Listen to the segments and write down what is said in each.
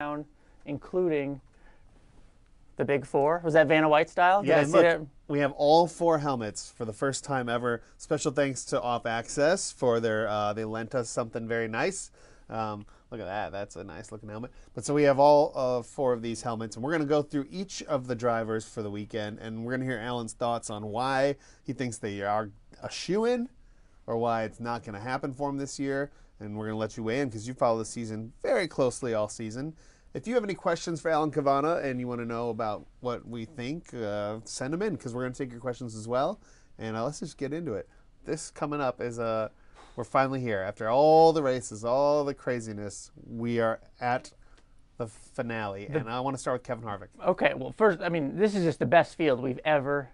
down, including the Big Four. Was that Vanna White style? Did Yeah, I and see that? look, we have all 4 helmets for the first time ever. Special thanks to Off Access for their, they lent us something very nice. Look at that. That's a nice looking helmet. But so we have all 4 of these helmets, and we're going to go through each of the drivers for the weekend, and we're going to hear Alan's thoughts on why he thinks they are a shoo-in or why it's not going to happen for him this year. And we're going to let you weigh in because you follow the season very closely all season. If you have any questions for Alan Cavana and you want to know about what we think, send them in because we're going to take your questions as well. And let's just get into it. This coming up is we're finally here. After all the races, all the craziness, we are at the finale. And I want to start with Kevin Harvick. Okay, well, first, I mean, this is just the best field we've ever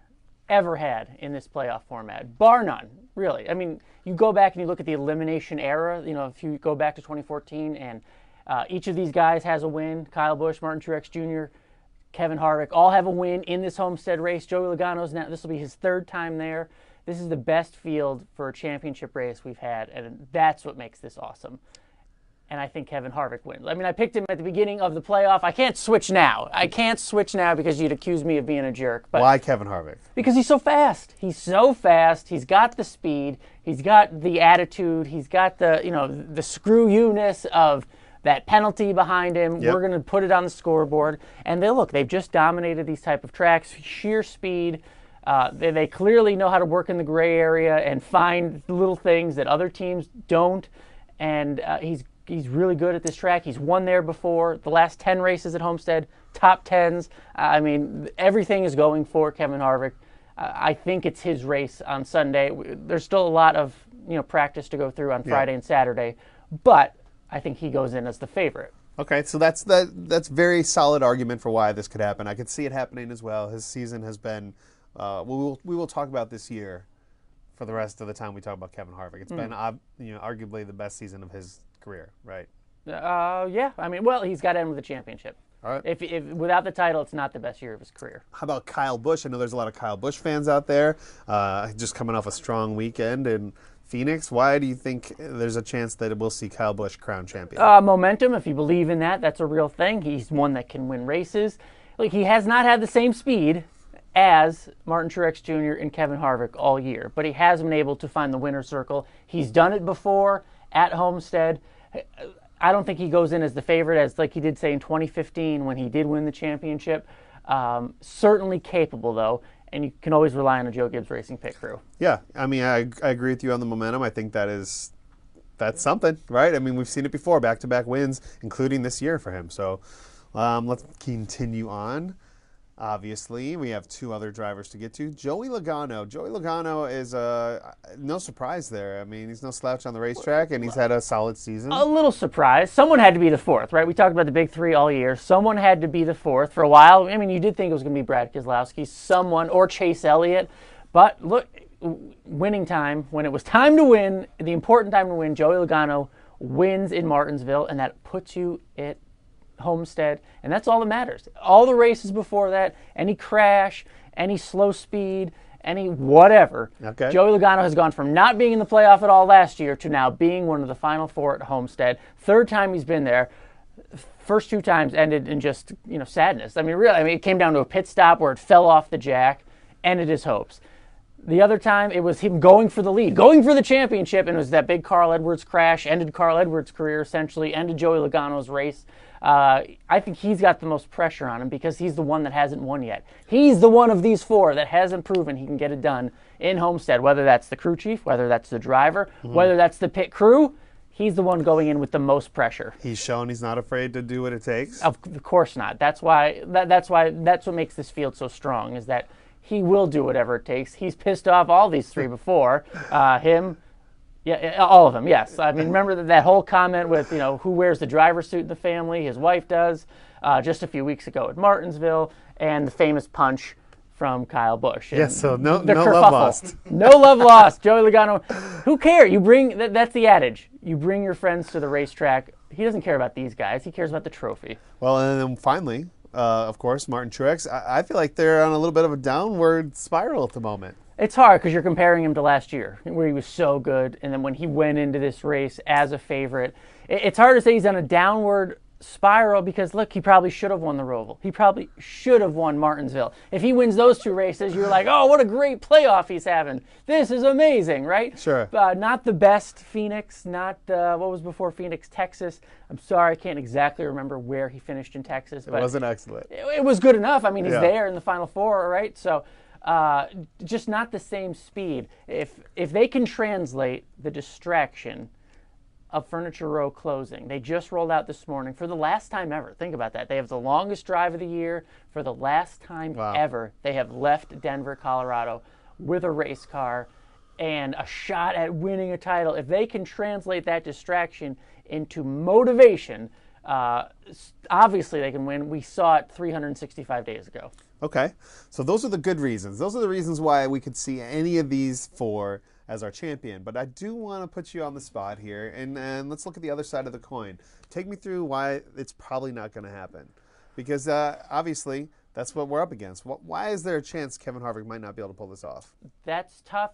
had in this playoff format, bar none, really. I mean, you go back and you look at the elimination era, if you go back to 2014 and each of these guys has a win. Kyle Busch, Martin Truex Jr., Kevin Harvick all have a win in this Homestead race. Joey Logano's now, this will be his 3rd time there. This is the best field for a championship race we've had, and that's what makes this awesome. And I think Kevin Harvick wins. I mean, I picked him at the beginning of the playoff. I can't switch now. Because you'd accuse me of being a jerk. But why Kevin Harvick? Because he's so fast. He's so fast. He's got the speed. He's got the attitude. He's got the screw you-ness of that penalty behind him. Yep. We're going to put it on the scoreboard. And they've just dominated these type of tracks, sheer speed. They clearly know how to work in the gray area and find little things that other teams don't. And he's really good at this track. He's won there before. The last 10 races at Homestead, top 10s. I mean, everything is going for Kevin Harvick. I think it's his race on Sunday. There's still a lot of practice to go through on Friday and Saturday, but I think he goes in as the favorite. Okay, so that's very solid argument for why this could happen. I could see it happening as well. His season has been. We will talk about this year for the rest of the time we talk about Kevin Harvick. It's been arguably the best season of his career, right? Yeah. I mean, well, he's got to end with a championship. All right. If without the title, it's not the best year of his career. How about Kyle Busch? I know there's a lot of Kyle Busch fans out there. Just coming off a strong weekend in Phoenix. Why do you think there's a chance that we'll see Kyle Busch crowned champion? Momentum. If you believe in that, that's a real thing. He's one that can win races. Like, he has not had the same speed as Martin Truex Jr. and Kevin Harvick all year, but he has been able to find the winner's circle. He's done it before at Homestead. I don't think he goes in as the favorite, as like he did say in 2015 when he did win the championship. Certainly capable, though, and you can always rely on a Joe Gibbs Racing pit crew. Yeah, I mean, I agree with you on the momentum. I think that's something, right? I mean, we've seen it before, back-to-back wins, including this year for him. So let's continue on. Obviously, we have 2 other drivers to get to. Joey Logano. Joey Logano is no surprise there. I mean, he's no slouch on the racetrack, and he's had a solid season. A little surprise. Someone had to be the 4th, right? We talked about the big 3 all year. Someone had to be the 4th for a while. I mean, you did think it was going to be Brad Keselowski, or Chase Elliott. But look, winning time, when it was time to win, the important time to win, Joey Logano wins in Martinsville, and that puts you at Homestead, and that's all that matters. All the races before that, any crash, any slow speed, any whatever, okay. Joey Logano has gone from not being in the playoff at all last year to now being one of the final 4 at Homestead. 3rd time he's been there. First 2 times ended in just sadness. I mean, really, it came down to a pit stop where it fell off the jack, ended his hopes. The other time, it was him going for the lead, going for the championship, and it was that big Carl Edwards crash, ended Carl Edwards' career essentially, ended Joey Logano's race. I think he's got the most pressure on him because he's the one that hasn't won yet. He's the one of these 4 that hasn't proven he can get it done in Homestead, whether that's the crew chief, whether that's the driver, whether that's the pit crew. He's the one going in with the most pressure. He's shown he's not afraid to do what it takes. Of course not. That's what makes this field so strong, is that he will do whatever it takes. He's pissed off all these 3 before. Him, yeah, all of them, yes. I mean, remember that whole comment with, who wears the driver's suit in the family? His wife does, just a few weeks ago at Martinsville, and the famous punch from Kyle Busch. Yes, so no love lost. No love lost. Joey Logano, who cares? That's the adage. You bring your friends to the racetrack. He doesn't care about these guys. He cares about the trophy. Well, and then finally, of course, Martin Truex. I feel like they're on a little bit of a downward spiral at the moment. It's hard because you're comparing him to last year, where he was so good, and then when he went into this race as a favorite, it's hard to say he's on a downward spiral because, look, he probably should have won the Roval. He probably should have won Martinsville. If he wins those 2 races, you're like, oh, what a great playoff he's having. This is amazing, right? Sure. Not the best Phoenix, not what was before Phoenix, Texas. I'm sorry, I can't exactly remember where he finished in Texas. But it wasn't excellent. It was good enough. I mean, he's Yeah. there in the Final Four, right? So just not the same speed. If they can translate the distraction of Furniture Row closing. They just rolled out this morning for the last time ever. Think about that. They have the longest drive of the year. For the last time ever, they have left Denver, Colorado with a race car and a shot at winning a title. If they can translate that distraction into motivation, obviously they can win. We saw it 365 days ago. Okay, so those are the good reasons. Those are the reasons why we could see any of these 4 as our champion. But I do want to put you on the spot here, and let's look at the other side of the coin. Take me through why it's probably not going to happen. Because obviously, that's what we're up against. Why is there a chance Kevin Harvick might not be able to pull this off? That's tough.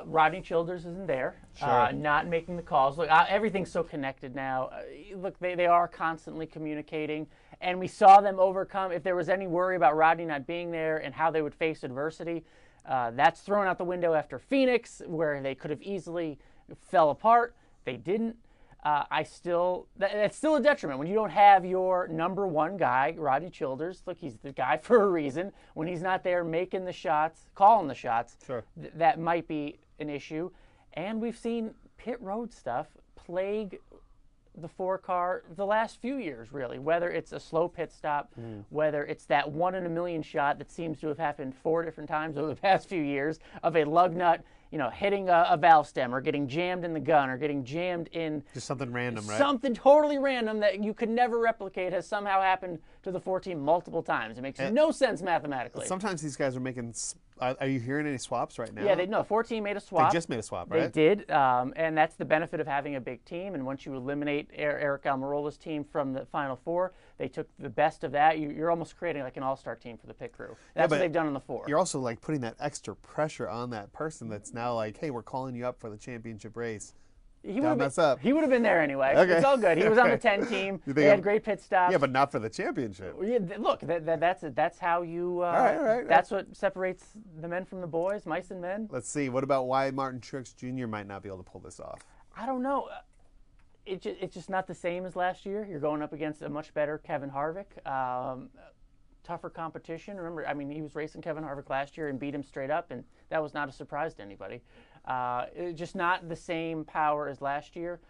Rodney Childers isn't there, Sure. not making the calls. Look, everything's so connected now. Look, they are constantly communicating, and we saw them overcome. If there was any worry about Rodney not being there and how they would face adversity, that's thrown out the window after Phoenix, where they could have easily fell apart. They didn't. That's still a detriment when you don't have your number 1 guy, Rodney Childers. Look, he's the guy for a reason. When he's not there making the shots, calling the shots, Sure. That might be an issue. And we've seen pit road stuff plague the 4-car the last few years, really, whether it's a slow pit stop, whether it's that 1 in a million shot that seems to have happened 4 different times over the past few years of a lug nut, hitting a valve stem or getting jammed in the gun or getting jammed in Just something random, right? something totally random that you could never replicate has somehow happened to the 4 team multiple times. It makes no sense mathematically. Sometimes these guys are making. Are you hearing any swaps right now? Yeah, 4 team made a swap. They just made a swap, right? They did, and that's the benefit of having a big team. And once you eliminate Eric Almirola's team from the Final Four, they took the best of that. You're almost creating like an all-star team for the pit crew. That's what they've done on the 4. You're also like putting that extra pressure on that person that's now like, hey, we're calling you up for the championship race. He Don't mess up. He would have been there anyway. Okay. It's all good. He was on the 10 team. They had great pit stops. Yeah, but not for the championship. Yeah, look, that's how you. All right. That's what separates the men from the boys, mice and men. Let's see. What about why Martin Truex Jr. might not be able to pull this off? I don't know. It's just not the same as last year. You're going up against a much better Kevin Harvick. Tougher competition. Remember, I mean, he was racing Kevin Harvick last year and beat him straight up, and that was not a surprise to anybody. Just not the same power as last year.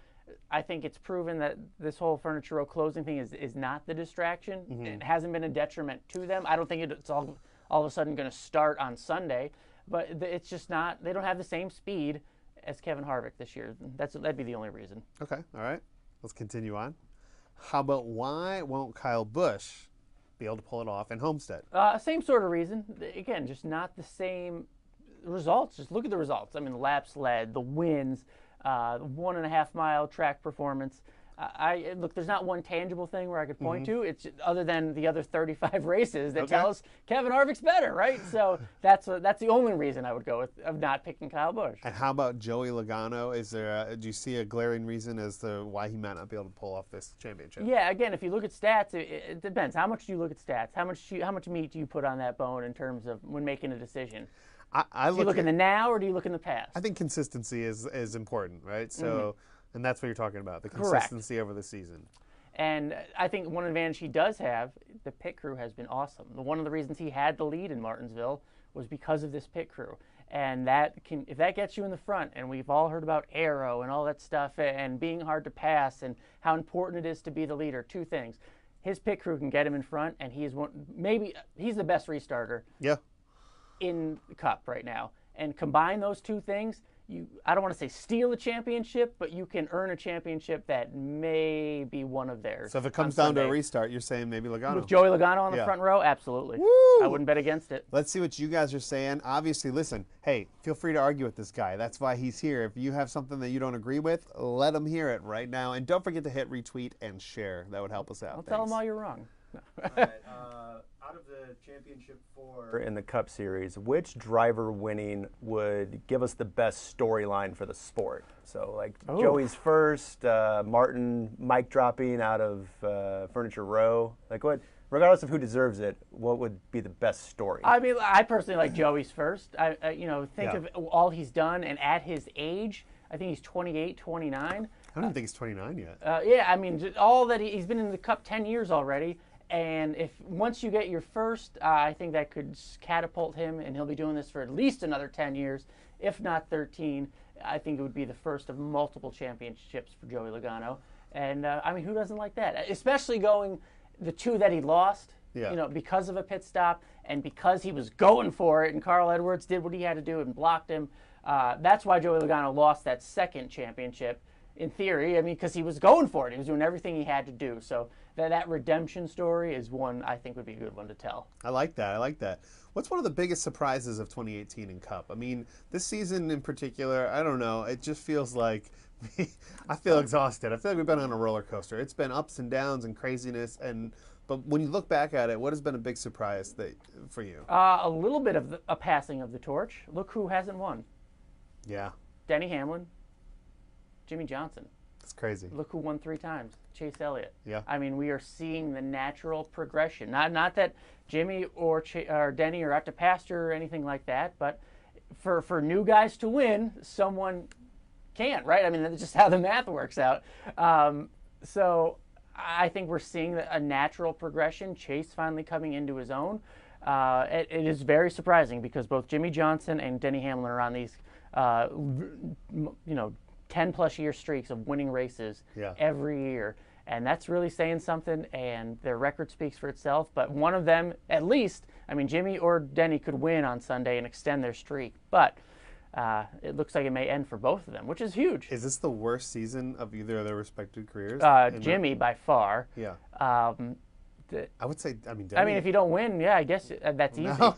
I think it's proven that this whole Furniture Row closing thing is not the distraction. Mm-hmm. It hasn't been a detriment to them. I don't think it's all of a sudden going to start on Sunday, but it's just not. They don't have the same speed as Kevin Harvick this year. That'd be the only reason. Okay, all right. Let's continue on. How about why won't Kyle Busch be able to pull it off in Homestead? Same sort of reason. Again, just not the same results. Just look at the results. I mean, the laps led, the wins, 1.5 mile track performance. Look, there's not one tangible thing where I could point to. It's other than the other 35 races that tell us Kevin Harvick's better, right? So that's the only reason I would go with of not picking Kyle Busch. And how about Joey Logano? Do you see a glaring reason as to why he might not be able to pull off this championship? Yeah, again, if you look at stats, it depends. How much do you look at stats? How much meat do you put on that bone in terms of when making a decision? Do you look in the now or do you look in the past? I think consistency is important, right? So. And that's what you're talking about, the consistency over the season. And I think one advantage he does have, the pit crew has been awesome. One of the reasons he had the lead in Martinsville was because of this pit crew. And if that gets you in the front, and we've all heard about aero and all that stuff and being hard to pass and how important it is to be the leader, two things. His pit crew can get him in front, and he's the best restarter in the Cup right now. And combine those two things, I don't want to say steal a championship, but you can earn a championship that may be one of theirs. So if it comes down to a restart, you're saying maybe Logano. With Joey Logano on the front row, absolutely. Woo! I wouldn't bet against it. Let's see what you guys are saying. Obviously, listen, hey, feel free to argue with this guy. That's why he's here. If you have something that you don't agree with, let him hear it right now. And don't forget to hit retweet and share. That would help us out. Tell him all you're wrong. All right, out of the championship four in the Cup Series, which driver winning would give us the best storyline for the sport? So, like Joey's first, Martin mic dropping out of Furniture Row. Like, what? Regardless of who deserves it, what would be the best story? I mean, I personally like Joey's first. Think of all he's done, and at his age, I think he's 28, 29. I don't even think he's 29 yet. Yeah, I mean, just all that he's been in the Cup 10 years already. And if once you get your first, I think that could catapult him, and he'll be doing this for at least another 10 years, if not 13. I think it would be the first of multiple championships for Joey Logano. And, I mean, who doesn't like that? Especially going the two that he lost, because of a pit stop and because he was going for it, and Carl Edwards did what he had to do and blocked him. That's why Joey Logano lost that second championship. In theory, I mean, because he was going for it. He was doing everything he had to do. So that redemption story is one I think would be a good one to tell. I like that. What's one of the biggest surprises of 2018 in Cup? I mean, this season in particular, I don't know. It just feels like I feel exhausted. I feel like we've been on a roller coaster. It's been ups and downs and craziness. But when you look back at it, what has been a big surprise for you? A little bit of a passing of the torch. Look who hasn't won. Yeah. Denny Hamlin. Jimmy Johnson. It's crazy. Look who won 3 times. Chase Elliott. Yeah. I mean, we are seeing the natural progression. Not that Jimmy or Denny are out to pasture or anything like that, but for new guys to win, someone can't, right? I mean, that's just how the math works out. So I think we're seeing a natural progression. Chase finally coming into his own. It is very surprising because both Jimmy Johnson and Denny Hamlin are on these, 10-plus year streaks of winning races every year. And that's really saying something, and their record speaks for itself. But one of them, at least, I mean, Jimmy or Denny could win on Sunday and extend their streak. But it looks like it may end for both of them, which is huge. Is this the worst season of either of their respective careers? Jimmy, by far. Yeah. I would say, Denny. I mean, if you don't win, I guess that's easy. No.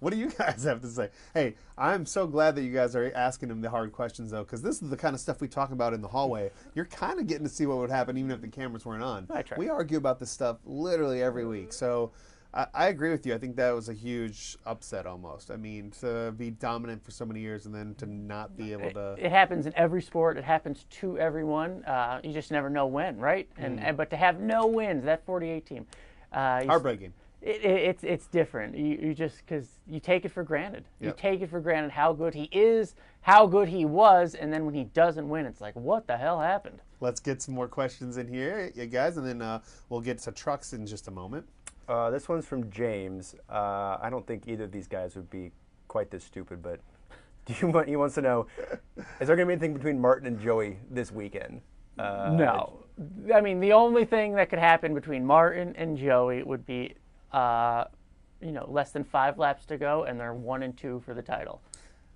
What do you guys have to say? Hey, I'm so glad that you guys are asking him the hard questions, though, because this is the kind of stuff we talk about in the hallway. You're kind of getting to see what would happen even if the cameras weren't on. I try. We argue about this stuff literally every week. So I agree with you. I think that was a huge upset almost. I mean, to be dominant for so many years and then to not be able to... It happens in every sport. It happens to everyone. You just never know when, right? But to have no wins, that 48 team... heartbreaking. It's different. You just, because you take it for granted. Yep. You take it for granted how good he is, how good he was, and then when he doesn't win, it's like, what the hell happened? Let's get some more questions in here, you guys, and then we'll get to trucks in just a moment. This one's from James. I don't think either of these guys would be quite this stupid, but he wants to know, is there going to be anything between Martin and Joey this weekend? No. I mean, the only thing that could happen between Martin and Joey would be, less than 5 laps to go, and they're 1 and 2 for the title.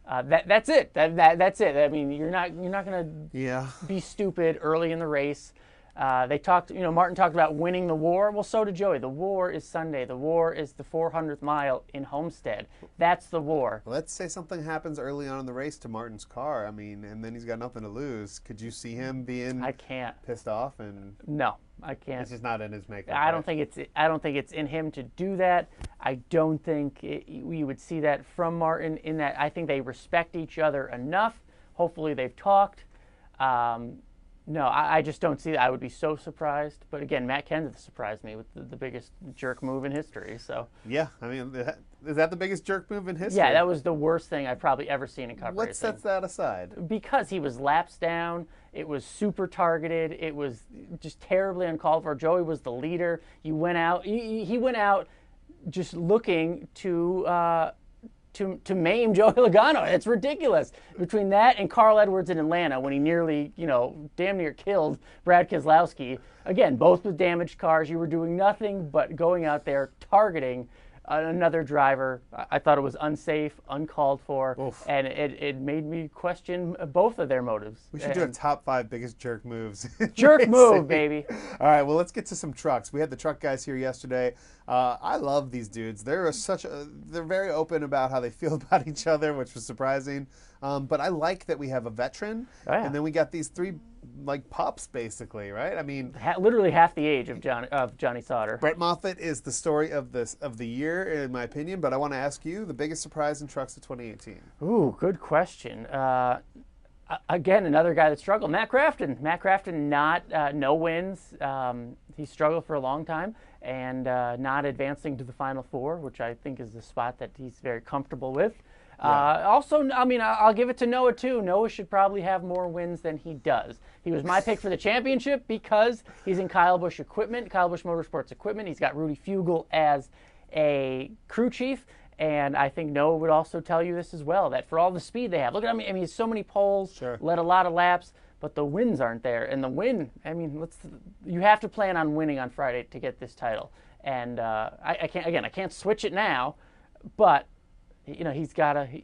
That's it. That's it. I mean, you're not going to be stupid early in the race. They talked. Martin talked about winning the war. Well, so did Joey. The war is Sunday. The war is the 400th mile in Homestead. That's the war. Let's say something happens early on in the race to Martin's car. I mean, and then he's got nothing to lose. Could you see him being? I can't. Pissed off and. No, I can't. It's just not in his makeup. I don't think it's in him to do that. I don't think we would see that from Martin. In that, I think they respect each other enough. Hopefully, they've talked. No, I just don't see that. I would be so surprised. But again, Matt Kenseth surprised me with the biggest jerk move in history. So yeah, I mean, is that the biggest jerk move in history? Yeah, that was the worst thing I've probably ever seen in Cup racing. What sets that aside? Because he was laps down. It was super targeted. It was just terribly uncalled for. Joey was the leader. He went out just looking to maim Joey Logano. It's ridiculous. Between that and Carl Edwards in Atlanta when he nearly, damn near killed Brad Keselowski. Again, both with damaged cars. You were doing nothing but going out there targeting another driver. I thought it was unsafe, uncalled for, and it made me question both of their motives. We should do a top 5 biggest jerk moves. Jerk move, baby. All right, well, let's get to some trucks. We had the truck guys here yesterday. I love these dudes. They're very open about how they feel about each other, which was surprising. But I like that we have a veteran, and then we got these 3 like pups, basically, right? I mean, Literally half the age of Johnny Sauter. Brett Moffitt is the story of the year, in my opinion. But I want to ask you the biggest surprise in trucks of 2018. Ooh, good question. Again, another guy that struggled. Matt Crafton. Matt Crafton, no wins. He struggled for a long time and not advancing to the Final Four, which I think is the spot that he's very comfortable with. Also, I mean, I'll give it to Noah, too. Noah should probably have more wins than he does. He was my pick for the championship because he's in Kyle Busch Motorsports equipment. He's got Rudy Fugle as a crew chief. And I think Noah would also tell you this as well, that for all the speed they have. Look at him. I mean, so many poles, Sure. led a lot of laps, but the wins aren't there. And the win, I mean, you have to plan on winning on Friday to get this title. And I can't switch it now, but you know, he's got a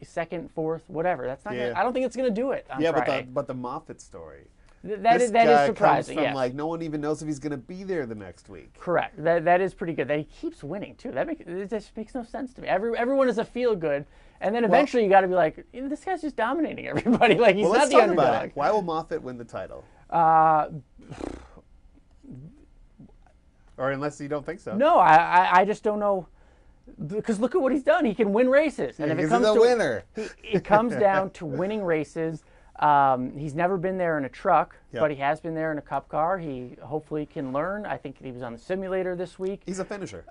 second, fourth, whatever. That's not. I don't think it's going to do it on Friday. but the Moffitt story. That is surprising. Comes from like no one even knows if he's going to be there the next week. Correct. That is pretty good. That he keeps winning too. It just makes no sense to me. Everyone is a feel good, and then eventually you got to be like, this guy's just dominating everybody. Like he's not the underdog. Let's talk about it. Why will Moffitt win the title? Or unless you don't think so. No, I just don't know. Because look at what he's done. He can win races, and if it comes to winner, it comes down to winning races. He's never been there in a truck, but he has been there in a cup car. He hopefully can learn. I think he was on the simulator this week. He's a finisher.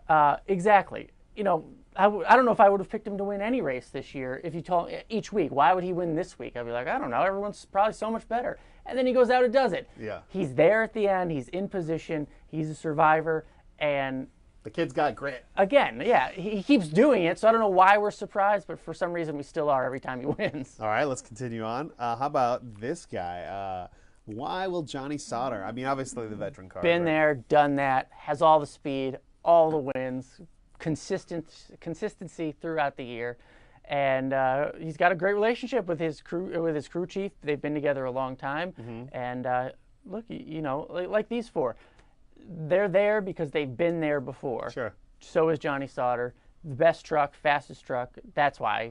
Exactly. You know, I don't know if I would have picked him to win any race this year if you told me each week. Why would he win this week? I'd be like, I don't know. Everyone's probably so much better. And then he goes out and does it. Yeah. He's there at the end. He's in position. He's a survivor. And the kid's got grit. Again, he keeps doing it, so I don't know why we're surprised, but for some reason we still are every time he wins. All right, let's continue on. How about this guy? Why will Johnny Sauter? I mean, obviously the veteran car. Been there, done that, has all the speed, all the wins, consistency throughout the year, and he's got a great relationship with his crew chief. They've been together a long time, and look, you know, like these four. They're there because they've been there before. Sure. So is Johnny Sauter. The best truck, fastest truck. That's why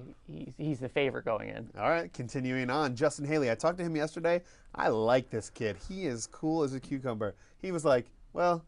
he's the favorite going in. All right, continuing on. Justin Haley. I talked to him yesterday. I like this kid. He is cool as a cucumber. He was like, well,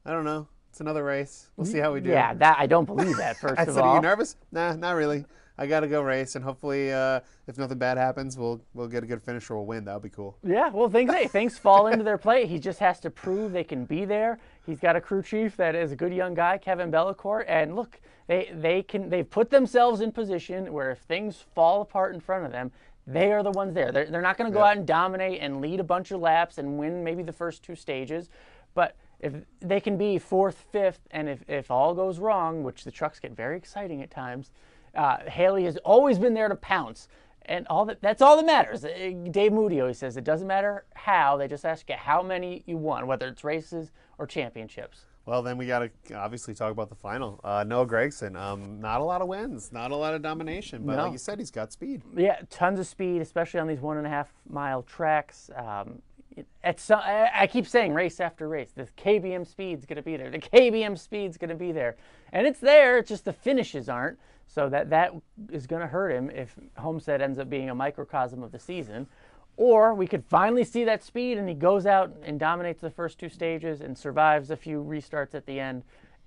I don't know. It's another race. We'll see how we do. Yeah, I don't believe that, first of all. I said, are you nervous? Nah, not really. I got to go race, and hopefully, if nothing bad happens, we'll get a good finish or we'll win. That'll be cool. Yeah, well, things fall into their plate. He just has to prove they can be there. He's got a crew chief that is a good young guy, Kevin Bellicourt, and look, they've put themselves in position where if things fall apart in front of them, they are the ones there. They're not going to go out and dominate and lead a bunch of laps and win maybe the first two stages, but if they can be fourth, fifth, and if all goes wrong, which the trucks get very exciting at times. Haley has always been there to pounce, and that's all that matters. Dave Moody always says it doesn't matter how, they just ask you how many you won, whether it's races or championships. Well, then we got to obviously talk about the final. Noah Gragson, not a lot of wins, not a lot of domination, but like you said, he's got speed. Yeah, tons of speed, especially on these 1.5 mile tracks. I keep saying race after race, the KBM speed's going to be there. The KBM speed's going to be there. And it's there, it's just the finishes aren't. So that is going to hurt him if Homestead ends up being a microcosm of the season. Or we could finally see that speed and he goes out and dominates the first two stages and survives a few restarts at the end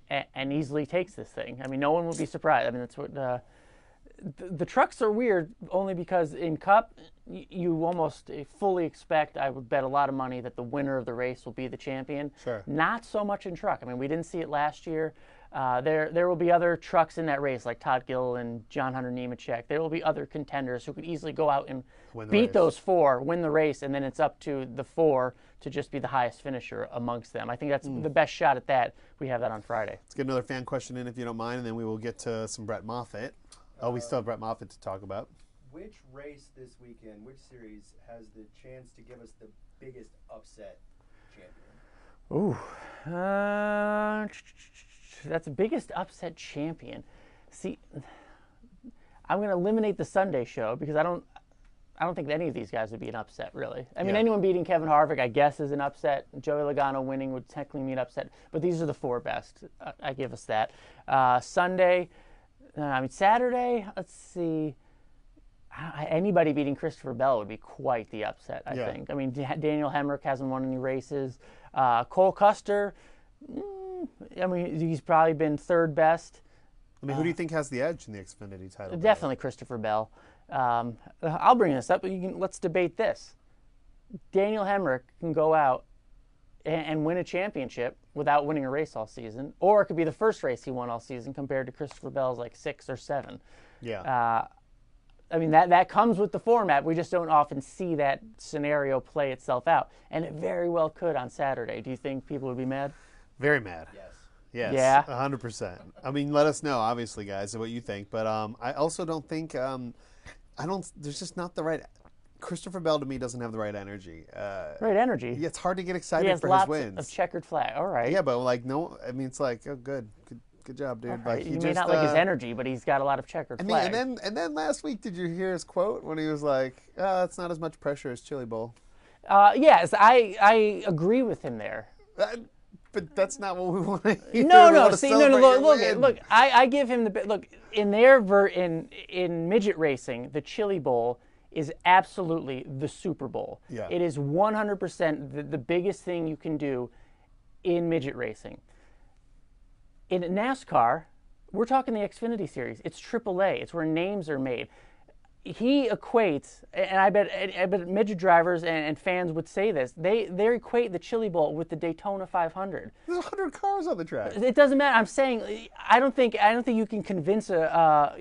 and easily takes this thing. I mean, no one will be surprised. I mean, that's what the trucks are weird only because in Cup, you almost fully expect, I would bet a lot of money, that the winner of the race will be the champion. Sure. Not so much in truck. I mean, we didn't see it last year. There will be other trucks in that race, like Todd Gill and John Hunter Nemechek. There will be other contenders who could easily go out and beat those four, win the race, and then it's up to the four to just be the highest finisher amongst them. I think that's the best shot at that. We have that on Friday. Let's get another fan question in, if you don't mind, and then we will get to some Brett Moffitt. We still have Brett Moffitt to talk about. Which race this weekend, which series, has the chance to give us the biggest upset champion? Ooh. That's the biggest upset champion. See, I'm going to eliminate the Sunday show because I don't think any of these guys would be an upset, really. I mean, anyone beating Kevin Harvick, I guess, is an upset. Joey Logano winning would technically be an upset. But these are the four best. I give us that. Saturday, let's see. Anybody beating Christopher Bell would be quite the upset, I Yeah. think. I mean, Daniel Hemrick hasn't won any races. Cole Custer, I mean, he's probably been third best. I mean, who do you think has the edge in the Xfinity title? Definitely Christopher Bell. I'll bring this up, but let's debate this. Daniel Hemrick can go out and win a championship without winning a race all season, or it could be the first race he won all season compared to Christopher Bell's like 6 or 7. Yeah. I mean, that comes with the format. We just don't often see that scenario play itself out. And it very well could on Saturday. Do you think people would be mad? Very mad. Yes. Yeah? 100%. I mean, let us know, obviously, guys, what you think. But I also don't think, there's just not the right, Christopher Bell to me doesn't have the right energy. Right energy. Yeah, it's hard to get He excited has for his lots wins. of checkered flag. All right. Yeah, but like, no, I mean, it's like, oh, good job, dude. Like, You may not like his energy, but he's got a lot of checkered I mean, flags. and then last week, did you hear his quote when he was like, "It's not as much pressure as Chili Bowl." Yes, I agree with him there. But that's not what we want to hear. No. See, no. Look. I give him the look in in midget racing. The Chili Bowl is absolutely the Super Bowl. Yeah. It is 100% the biggest thing you can do in midget racing. In NASCAR, we're talking the Xfinity Series. It's AAA. It's where names are made. He equates, and I bet midget drivers and fans would say this. They equate the Chili Bowl with the Daytona 500. There's 100 cars on the track. It doesn't matter. I'm saying I don't think you can convince a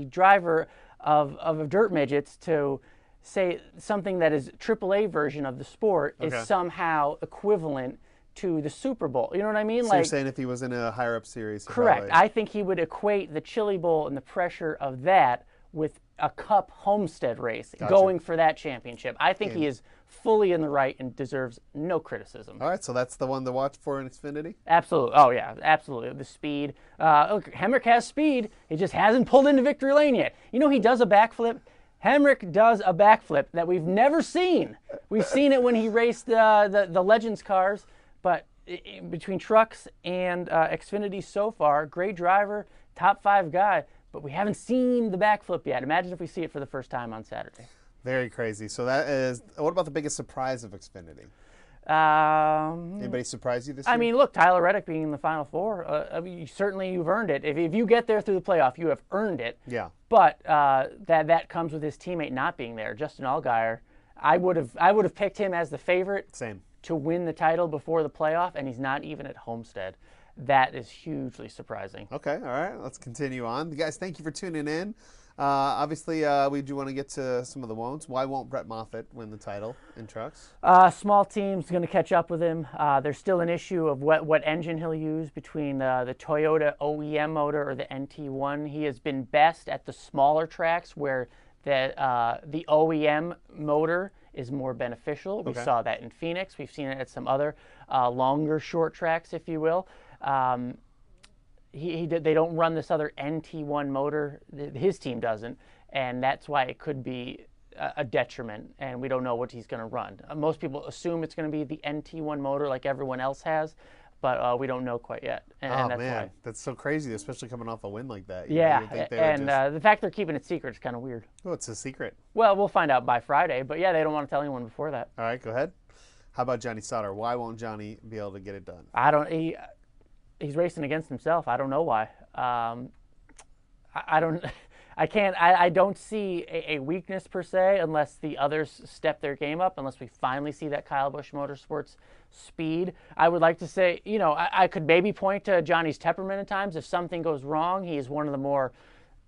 driver of dirt midgets to say something that is AAA version of the sport is somehow equivalent to the Super Bowl. You know what I mean? So you're saying if he was in a higher up series? Correct. I think he would equate the Chili Bowl and the pressure of that with a Cup Homestead race, going for that championship. I think he is fully in the right and deserves no criticism. All right, so that's the one to watch for in Xfinity? Absolutely. Oh, yeah, absolutely. The speed. Look, Hemrick has speed. He just hasn't pulled into victory lane yet. You know, he does a backflip. Hemrick does a backflip that we've never seen. We've seen it when he raced the Legends cars, but between trucks and Xfinity so far, great driver, top 5 guy, but we haven't seen the backflip yet. Imagine if we see it for the first time on Saturday. Very crazy. So that is, what about the biggest surprise of Xfinity? Anybody surprise you this year? I mean, look, Tyler Reddick being in the Final Four, I mean, certainly you've earned it. If you get there through the playoff, you have earned it. Yeah. But that comes with his teammate not being there. Justin Allgaier, I would have picked him as the favorite. Same. To win the title before the playoff, and he's not even at Homestead. That is hugely surprising. Okay, all right, let's continue on. Guys, thank you for tuning in. Obviously, we do want to get to some of the won'ts. Why won't Brett Moffitt win the title in trucks? Small team's going to catch up with him. There's still an issue of what engine he'll use between the Toyota OEM motor or the NT1. He has been best at the smaller tracks where the OEM motor is more beneficial. We saw that in Phoenix. We've seen it at some other longer short tracks, if you will. They don't run this other NT1 motor. His team doesn't, and that's why it could be a detriment, and we don't know what he's going to run. Most people assume it's going to be the NT1 motor like everyone else has, but we don't know quite yet. And that's man, why. That's so crazy, especially coming off a win like that. The fact they're keeping it secret is kind of weird. Oh, it's a secret. Well, we'll find out by Friday, but yeah, they don't want to tell anyone before that. All right, go ahead. How about Johnny Sauter? Why won't Johnny be able to get it done? He's racing against himself. I don't know why. I don't see a weakness per se unless the others step their game up, unless we finally see that Kyle Busch Motorsports speed. I would like to say, I could maybe point to Johnny's temperament at times. If something goes wrong, he is one of the more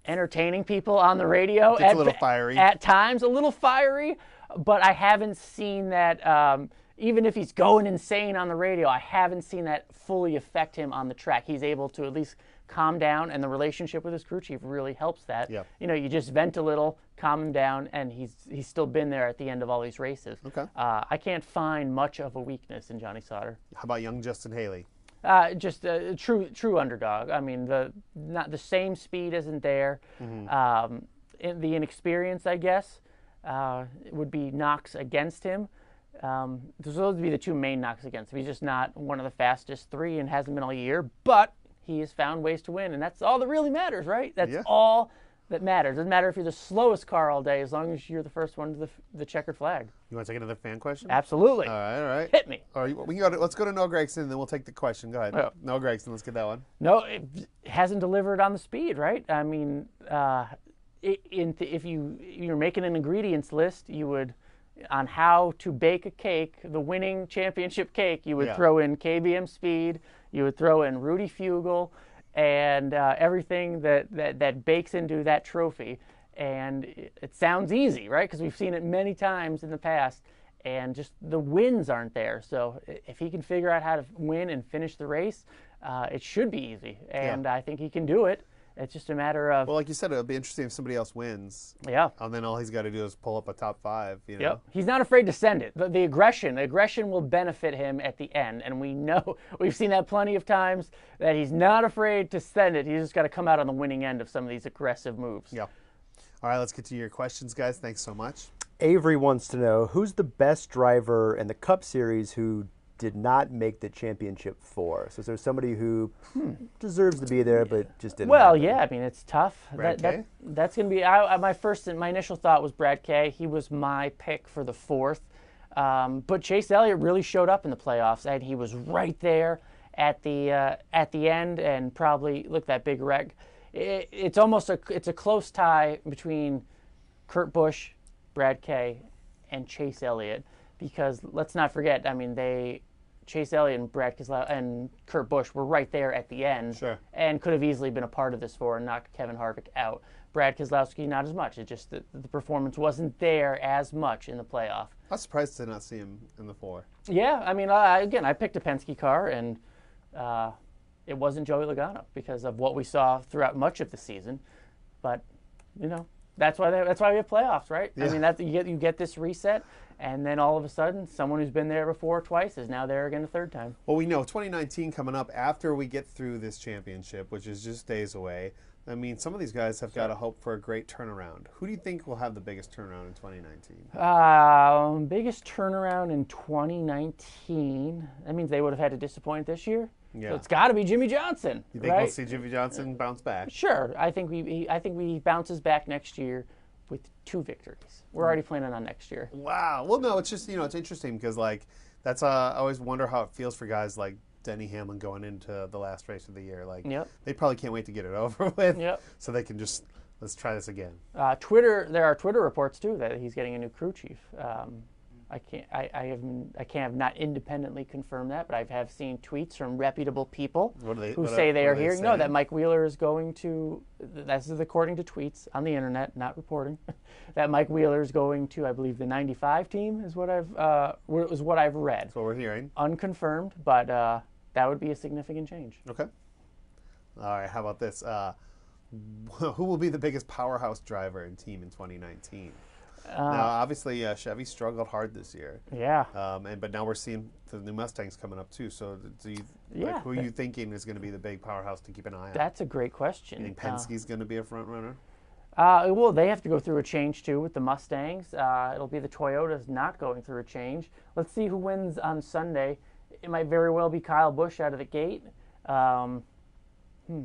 entertaining people on the radio. It's a little fiery. At times, a little fiery, but I haven't seen that, even if he's going insane on the radio, I haven't seen that fully affect him on the track. He's able to at least calm down, and the relationship with his crew chief really helps that. Yep. You just vent a little, calm him down, and he's still been there at the end of all these races. Okay. I can't find much of a weakness in Johnny Sauter. How about young Justin Haley? Just a true underdog. I mean, the same speed isn't there. Mm-hmm. The inexperience, I guess, would be knocks against him. Those would be the two main knocks against him. He's just not one of the fastest 3 and hasn't been all year, but he has found ways to win, and that's all that really matters, right? That's all that matters. It doesn't matter if you're the slowest car all day, as long as you're the first one to the checkered flag. You want to take another fan question? Absolutely. All right. Hit me. All right, let's go to Noah Gregson, and then we'll take the question. Go ahead. Oh. Noah Gregson, let's get that one. No, it hasn't delivered on the speed, right? I mean, if you're making an ingredients list, you would, on how to bake a cake, the winning championship cake, you would throw in KBM speed, you would throw in Rudy Fugle, and everything that bakes into that trophy. And it sounds easy, right? Because we've seen it many times in the past, and just the wins aren't there. So if he can figure out how to win and finish the race, it should be easy. And I think he can do it. It's just a matter of... Well, like you said, it'll be interesting if somebody else wins. Yeah. And then all he's got to do is pull up a top 5. You know? Yep. He's not afraid to send it. The aggression will benefit him at the end. And we know, we've seen that plenty of times, that he's not afraid to send it. He's just got to come out on the winning end of some of these aggressive moves. Yeah. All right, let's get to your questions, guys. Thanks so much. Avery wants to know, who's the best driver in the Cup Series who did not make the championship 4? So is there somebody who deserves to be there but just didn't? Well, happen? yeah, I mean, it's tough. Brad Kay? That's going to be my initial thought was Brad Kay. He was my pick for the 4th. But Chase Elliott really showed up in the playoffs, and he was right there at the end, and probably look, that big wreck. It's almost a close tie between Kurt Busch, Brad Kay, and Chase Elliott, because let's not forget, I mean, Chase Elliott and Brad Keselowski and Kurt Busch were right there at the end, and could have easily been a part of this 4 and knocked Kevin Harvick out. Brad Keselowski, not as much. It just the performance wasn't there as much in the playoff. I was surprised to not see him in the 4. Yeah, I mean, again, I picked a Penske car, and it wasn't Joey Logano because of what we saw throughout much of the season. But you know, that's why we have playoffs, right? Yeah. I mean, you get this reset, and then all of a sudden, someone who's been there before twice is now there again a 3rd time. Well, we know 2019 coming up after we get through this championship, which is just days away. I mean, some of these guys have got to hope for a great turnaround. Who do you think will have the biggest turnaround in 2019? Biggest turnaround in 2019. That means they would have had to disappoint this year. Yeah. So it's got to be Jimmy Johnson. You think right? we'll see Jimmy Johnson bounce back? Sure. I think he bounces back next year with 2 victories. We're already planning on next year. Wow. Well, no, it's just, it's interesting because, like, that's I always wonder how it feels for guys like Denny Hamlin going into the last race of the year. Like, they probably can't wait to get it over with. So they can just, let's try this again. There are Twitter reports too that he's getting a new crew chief. I can't have not independently confirmed that, but I have seen tweets from reputable people who say they are hearing. No, that Mike Wheeler is going to. This is according to tweets on the internet, not reporting. That Mike Wheeler is going to, I believe, the '95 team is what I've read. That's what we're hearing. Unconfirmed, but that would be a significant change. Okay. All right. How about this? Who will be the biggest powerhouse driver and team in 2019? Now, obviously, Chevy struggled hard this year. Yeah. But now we're seeing the new Mustangs coming up too. So, who are you thinking is going to be the big powerhouse to keep an eye on? That's a great question. You think Penske's going to be a front runner? Well, they have to go through a change too with the Mustangs. It'll be the Toyotas not going through a change. Let's see who wins on Sunday. It might very well be Kyle Busch out of the gate.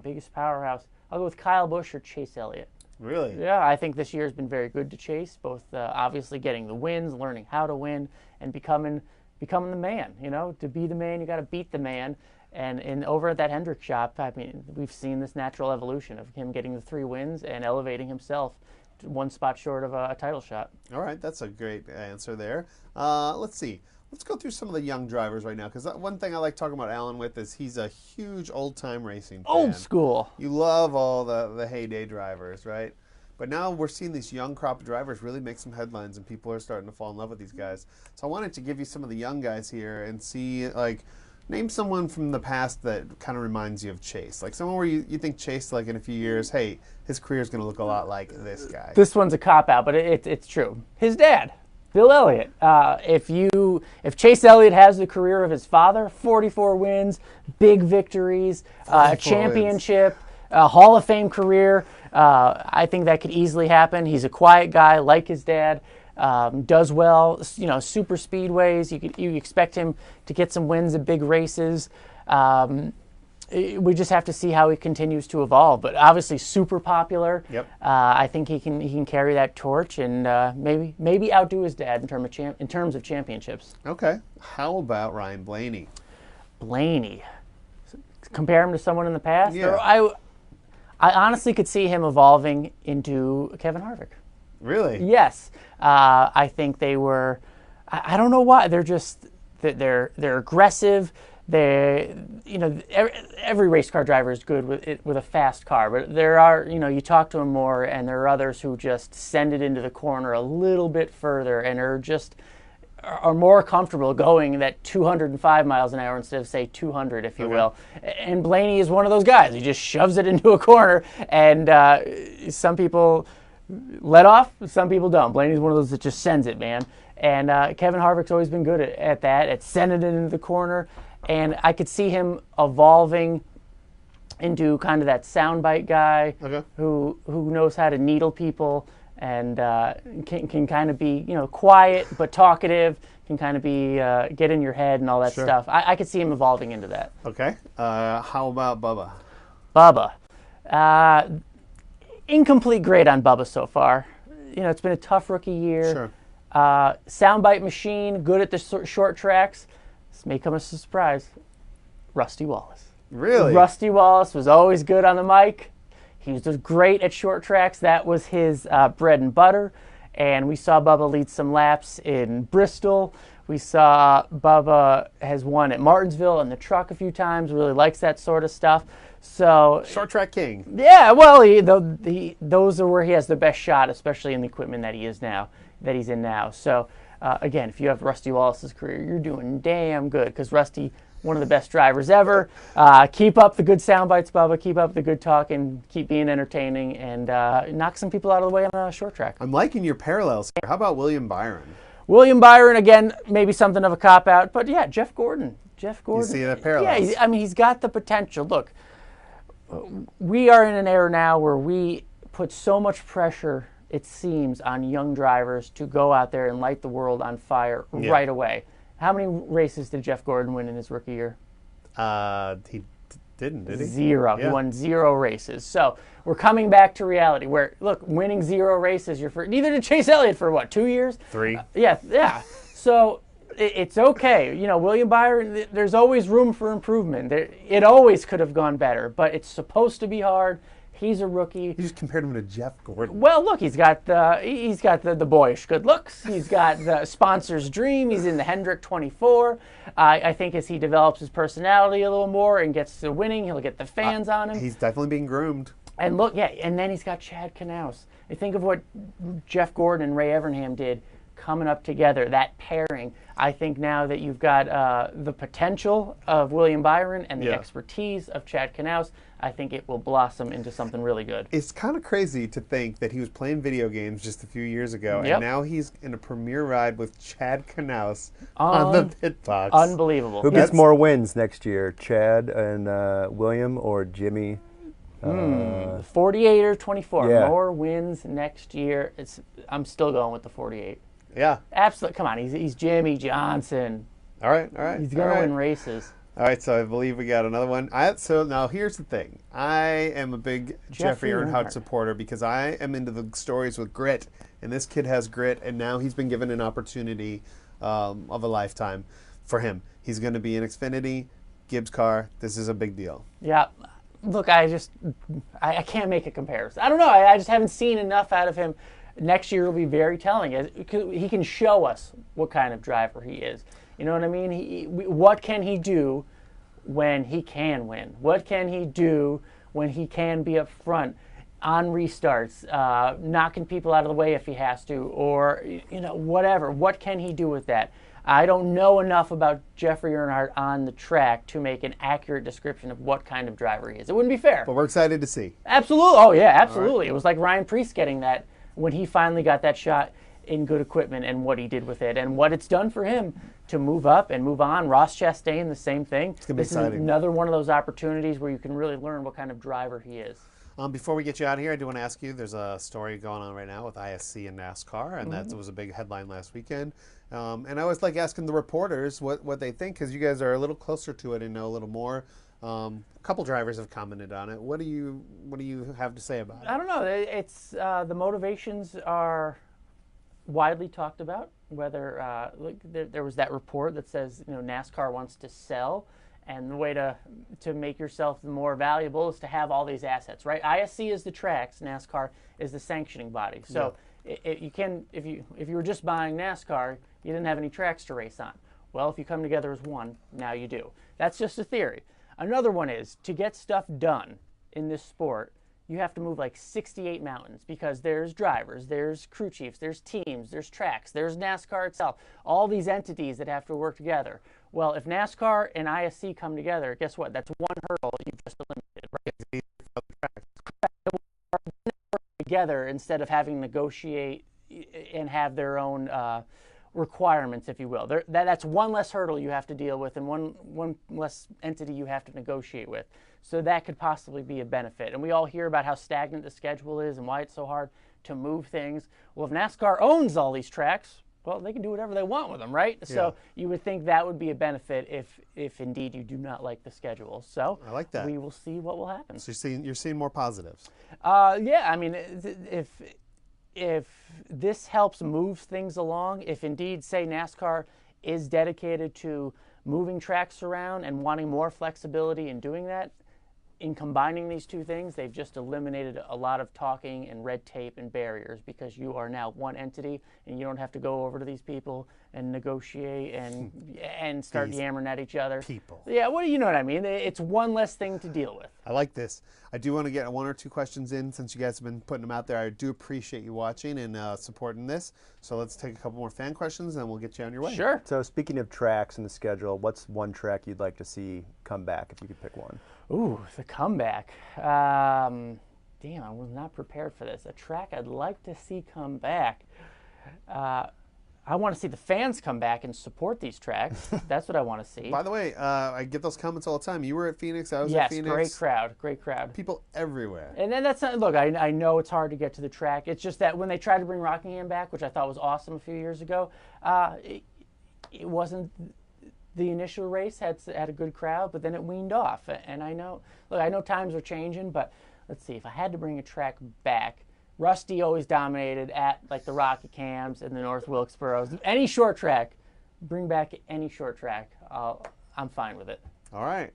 Biggest powerhouse. I'll go with Kyle Busch or Chase Elliott. Really? Yeah, I think this year has been very good to Chase, both obviously getting the wins, learning how to win, and becoming the man. You know, to be the man, you got to beat the man. And over at that Hendrick shop, I mean, we've seen this natural evolution of him getting the 3 wins and elevating himself to 1 spot short of a title shot. All right, that's a great answer there. Let's see. Let's go through some of the young drivers right now, because one thing I like talking about Alan with is he's a huge old-time racing fan. Old school. You love all the heyday drivers, right? But now we're seeing these young crop of drivers really make some headlines, and people are starting to fall in love with these guys. So I wanted to give you some of the young guys here and see, like, name someone from the past that kind of reminds you of Chase. Like someone where you think Chase, like in a few years, hey, his career is going to look a lot like this guy. This one's a cop-out, but it's true. His dad. Bill Elliott. If Chase Elliott has the career of his father, 44 wins, big victories, a championship, a Hall of Fame career, I think that could easily happen. He's a quiet guy like his dad, does well, super speedways. You expect him to get some wins at big races. we just have to see how he continues to evolve. But obviously, super popular. Yep. I think he can carry that torch and maybe outdo his dad in terms of championships. Okay. How about Ryan Blaney? Blaney, compare him to someone in the past. Yeah. I honestly could see him evolving into Kevin Harvick. Really? Yes, I think they were. I don't know why they're aggressive. Every race car driver is good with a fast car, but there are, you talk to them more, and there are others who just send it into the corner a little bit further and are more comfortable going that 205 miles an hour instead of, say, 200, if you will. And Blaney is one of those guys. He just shoves it into a corner, and some people let off, some people don't. Blaney's one of those that just sends it, man. And Kevin Harvick's always been good at that, at sending it into the corner. And I could see him evolving into kind of that soundbite guy who knows how to needle people and can kind of be quiet but talkative, can kind of be get in your head and all that stuff. I could see him evolving into that. Okay. How about Bubba? Bubba. Incomplete grade on Bubba so far. It's been a tough rookie year. Sure. Soundbite machine, good at the short tracks. This may come as a surprise. Rusty Wallace. Really? Rusty Wallace was always good on the mic. He was just great at short tracks. That was his bread and butter. And we saw Bubba lead some laps in Bristol. We saw Bubba has won at Martinsville in the truck a few times. Really likes that sort of stuff. So short track king. Yeah, well, those are where he has the best shot, especially in the equipment that he's in now. So again, if you have Rusty Wallace's career, you're doing damn good, because Rusty, one of the best drivers ever. Keep up the good sound bites, Bubba. Keep up the good talk and keep being entertaining, and knock some people out of the way on a short track. I'm liking your parallels here. How about William Byron? William Byron, again, maybe something of a cop-out, but yeah, Jeff Gordon. You see that parallels? Yeah, he's got the potential. Look, we are in an era now where we put so much pressure, it seems, on young drivers to go out there and light the world on fire right away. How many races did Jeff Gordon win in his rookie year? He didn't, did he? 0. Yeah. He won 0 races. So we're coming back to reality where, look, winning 0 races, neither did Chase Elliott for what, 2 years? 3. Yeah. So it's okay. William Byron, there's always room for improvement. It always could have gone better, but it's supposed to be hard. He's a rookie. You just compared him to Jeff Gordon. Well, look, he's got the boyish good looks. He's got the sponsor's dream. He's in the Hendrick 24. I think as he develops his personality a little more and gets to winning, he'll get the fans on him. He's definitely being groomed. And look, and then he's got Chad Knaus. I think of what Jeff Gordon and Ray Evernham did coming up together, that pairing. I think now that you've got the potential of William Byron and the expertise of Chad Knaus, I think it will blossom into something really good. It's kind of crazy to think that he was playing video games just a few years ago, and now he's in a premier ride with Chad Knaus on the pit box. Unbelievable. Who gets more wins next year, Chad and William, or Jimmy? 48 or 24. Yeah. More wins next year. I'm still going with the 48. Yeah. Absolutely. Come on, he's Jimmy Johnson. All right. He's going to win races. All right, so I believe we got another one. So now here's the thing. I am a big Jeffrey Earnhardt supporter because I am into the stories with grit, and this kid has grit, and now he's been given an opportunity of a lifetime for him. He's going to be in Xfinity, Gibbs car. This is a big deal. Yeah. Look, I can't make a comparison. I don't know. I just haven't seen enough out of him. Next year will be very telling. He can show us what kind of driver he is. You know what I mean? What can he do when he can win? What can he do when he can be up front on restarts, knocking people out of the way if he has to, or whatever? What can he do with that? I don't know enough about Jeffrey Earnhardt on the track to make an accurate description of what kind of driver he is. It wouldn't be fair. But we're excited to see. Absolutely. Oh, yeah, absolutely. Right. It was like Ryan Preece getting that when he finally got that shot in good equipment and what he did with it and what it's done for him to move up and move on. Ross Chastain, the same thing. It's going to be exciting. Is another one of those opportunities where you can really learn what kind of driver he is. Before we get you out of here, I do want to ask you, there's a story going on right now with ISC and NASCAR, and that was a big headline last weekend. And I always like asking the reporters what they think, because you guys are a little closer to it and know a little more. A couple drivers have commented on it. What do you have to say about it? I don't know. It's the motivations are widely talked about. Whether there was that report that says NASCAR wants to sell, and the way to make yourself more valuable is to have all these assets, right? ISC is the tracks, NASCAR is the sanctioning body. So you can, if you were just buying NASCAR, you didn't have any tracks to race on. Well, if you come together as one, now you do. That's just a theory. Another one is to get stuff done in this sport, you have to move like 68 mountains because there's drivers, there's crew chiefs, there's teams, there's tracks, there's NASCAR itself, all these entities that have to work together. Well, if NASCAR and ISC come together, guess what? That's one hurdle you've just eliminated, right? Together instead of having to negotiate and have their own requirements, if you will. That's one less hurdle you have to deal with and one less entity you have to negotiate with. So that could possibly be a benefit. And we all hear about how stagnant the schedule is and why it's so hard to move things. Well, if NASCAR owns all these tracks, well, they can do whatever they want with them, right? Yeah. So you would think that would be a benefit if indeed you do not like the schedule. So I like that. We will see what will happen. So you're seeing more positives. Yeah, I mean, if this helps move things along, if indeed, say, NASCAR is dedicated to moving tracks around and wanting more flexibility in doing that, in combining these two things, they've just eliminated a lot of talking and red tape and barriers because you are now one entity and you don't have to go over to these people and negotiate and start yammering at each other. People. Yeah, well, you know what I mean. It's one less thing to deal with. I like this. I do want to get one or two questions in since you guys have been putting them out there. I do appreciate you watching and supporting this. So let's take a couple more fan questions and we'll get you on your way. Sure. So speaking of tracks and the schedule, what's one track you'd like to see come back if you could pick one? Ooh, the comeback. Damn, I was not prepared for this. A track I'd like to see come back. I want to see the fans come back and support these tracks. That's what I want to see. By the way, I get those comments all the time. You were at Phoenix. I was at Phoenix. Yes, great crowd. People everywhere. And then that's not, look, I know it's hard to get to the track. It's just that when they tried to bring Rockingham back, which I thought was awesome a few years ago, it wasn't. The initial race had a good crowd, but then it weaned off. And I know times are changing, but let's see. If I had to bring a track back, Rusty always dominated at like the Rockicams and the North Wilkesboros. Any short track, bring back any short track. I'm fine with it. All right.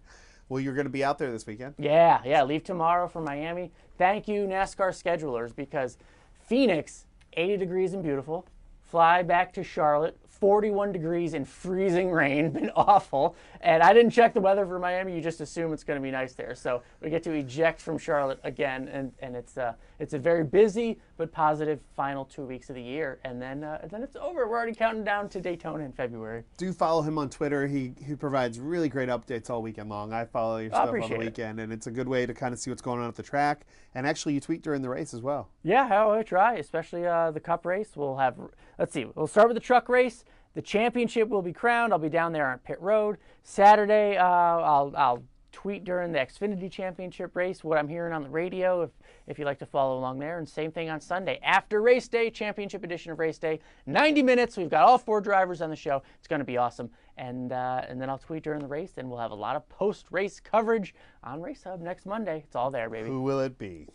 Well, you're going to be out there this weekend. Yeah. Leave tomorrow for Miami. Thank you, NASCAR schedulers, because Phoenix, 80 degrees and beautiful. Fly back to Charlotte, 41 degrees and freezing rain, been awful. And I didn't check the weather for Miami. You just assume it's going to be nice there. So we get to eject from Charlotte again, and it's a very busy but positive final 2 weeks of the year. And then it's over. We're already counting down to Daytona in February. Do follow him on Twitter. He provides really great updates all weekend long. I follow your stuff on the weekend, and it's a good way to kind of see what's going on at the track. And actually, you tweet during the race as well. Yeah, I try, especially the Cup race. We'll have, let's see, we'll start with the truck race. The championship will be crowned. I'll be down there on pit road. Saturday, I'll tweet during the Xfinity Championship race what I'm hearing on the radio if you'd like to follow along there. And same thing on Sunday. After race day, championship edition of race day, 90 minutes. We've got all 4 drivers on the show. It's going to be awesome. And then I'll tweet during the race, and we'll have a lot of post-race coverage on Race Hub next Monday. It's all there, baby. Who will it be?